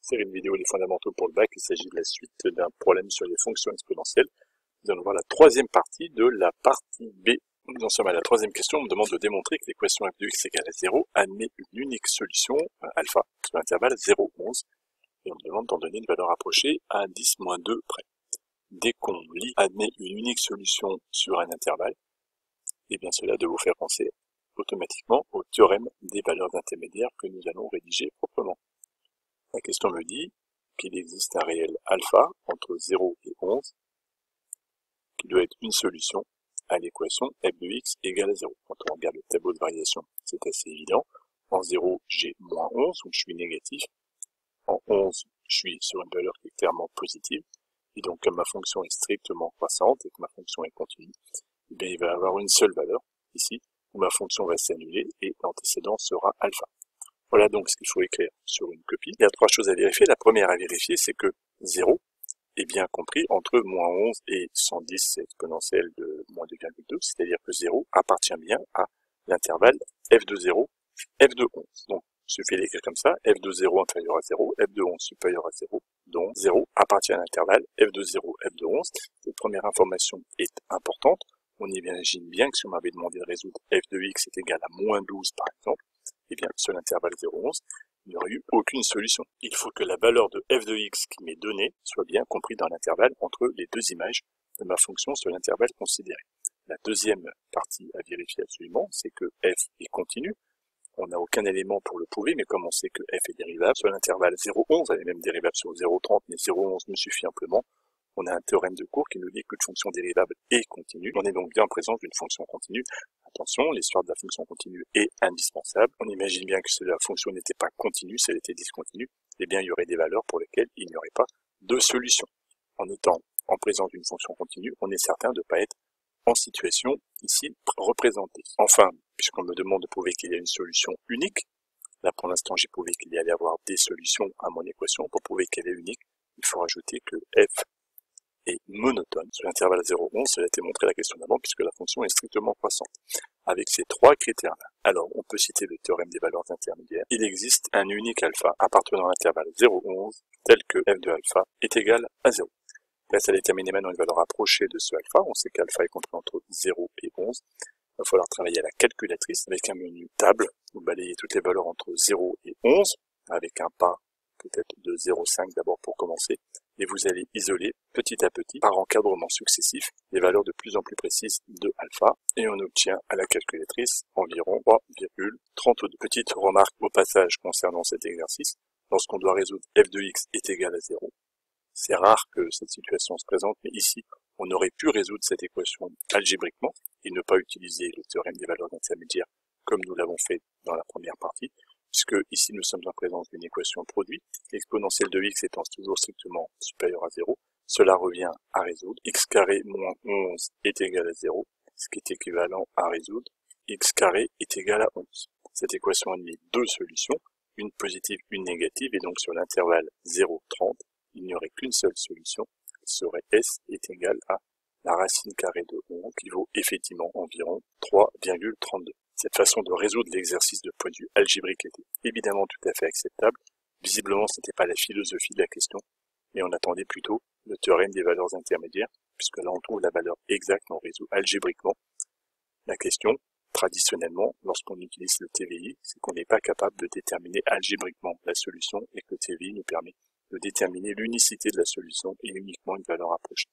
Série de vidéos Les fondamentaux pour le bac, il s'agit de la suite d'un problème sur les fonctions exponentielles. Nous allons voir la troisième partie de la partie B. Nous en sommes à la troisième question. On me demande de démontrer que l'équation f de x égale à 0 admet une unique solution, alpha, sur l'intervalle 0, 11. Et on me demande d'en donner une valeur approchée à 10 moins 2 près. Dès qu'on lit admet une unique solution sur un intervalle, et bien cela doit vous faire penser automatiquement au théorème des valeurs intermédiaires que nous allons rédiger proprement. La question me dit qu'il existe un réel alpha entre 0 et 11 qui doit être une solution à l'équation f de x égale à 0. Quand on regarde le tableau de variation, c'est assez évident. En 0, j'ai moins 11, donc je suis négatif. En 11, je suis sur une valeur qui est clairement positive. Et donc, comme ma fonction est strictement croissante et que ma fonction est continue, eh bien, il va y avoir une seule valeur, ici, où ma fonction va s'annuler et l'antécédent sera alpha. Voilà donc ce qu'il faut écrire sur une copie. Il y a trois choses à vérifier. La première à vérifier, c'est que 0 est bien compris entre moins 11 et 110 exponentielle de moins 2,2, c'est-à-dire que 0 appartient bien à l'intervalle f de 0, f de 11. Donc, il suffit d'écrire comme ça, f de 0 inférieur à 0, f de 11 supérieur à 0, donc 0 appartient à l'intervalle f de 0, f de 11. Cette première information est importante. On imagine bien que si on m'avait demandé de résoudre f de x est égal à moins 12 par exemple, eh bien, sur l'intervalle 0,11, il n'y aurait eu aucune solution. Il faut que la valeur de f de x qui m'est donnée soit bien comprise dans l'intervalle entre les deux images de ma fonction sur l'intervalle considéré. La deuxième partie à vérifier absolument, c'est que f est continu. On n'a aucun élément pour le prouver, mais comme on sait que f est dérivable sur l'intervalle 0,11, elle est même dérivable sur 0,30, mais 0,11 me suffit amplement. On a un théorème de cours qui nous dit qu'une fonction dérivable est continue. On est donc bien en présence d'une fonction continue. Attention, l'histoire de la fonction continue est indispensable. On imagine bien que si la fonction n'était pas continue, si elle était discontinue, eh bien il y aurait des valeurs pour lesquelles il n'y aurait pas de solution. En étant en présence d'une fonction continue, on est certain de ne pas être en situation ici représentée. Enfin, puisqu'on me demande de prouver qu'il y a une solution unique, là pour l'instant j'ai prouvé qu'il y allait avoir des solutions à mon équation. Pour prouver qu'elle est unique, il faut rajouter que f est monotone. Sur l'intervalle 0,11, cela a été montré la question d'avant puisque la fonction est strictement croissante. Avec ces trois critères-là, alors on peut citer le théorème des valeurs intermédiaires. Il existe un unique alpha appartenant à l'intervalle 0,11 tel que f de alpha est égal à 0. Reste à déterminer maintenant une valeur approchée de ce alpha. On sait qu'alpha est compris entre 0 et 11. Il va falloir travailler à la calculatrice avec un menu table. Vous balayez toutes les valeurs entre 0 et 11 avec un pas peut-être de 0,5 d'abord pour commencer. Et vous allez isoler petit à petit, par encadrement successif, les valeurs de plus en plus précises de alpha, et on obtient à la calculatrice environ 3,32. Petite remarque au passage concernant cet exercice, lorsqu'on doit résoudre f de x est égal à 0, c'est rare que cette situation se présente, mais ici, on aurait pu résoudre cette équation algébriquement, et ne pas utiliser le théorème des valeurs intermédiaires comme nous l'avons fait dans la première partie, puisque ici nous sommes en présence d'une équation produit, l'exponentielle de x étant toujours strictement supérieure à 0, cela revient à résoudre. X carré moins 11 est égal à 0, ce qui est équivalent à résoudre x carré est égal à 11. Cette équation admet deux solutions, une positive, une négative, et donc sur l'intervalle 0,30, il n'y aurait qu'une seule solution, qui serait s est égal à la racine carrée de 11, qui vaut effectivement environ 3,32. Cette façon de résoudre l'exercice de point de vue algébrique était évidemment tout à fait acceptable. Visiblement, ce n'était pas la philosophie de la question, mais on attendait plutôt le théorème des valeurs intermédiaires, puisque là on trouve la valeur exacte, on résout algébriquement la question. Traditionnellement, lorsqu'on utilise le TVI, c'est qu'on n'est pas capable de déterminer algébriquement la solution et que le TVI nous permet de déterminer l'unicité de la solution et uniquement une valeur approchée.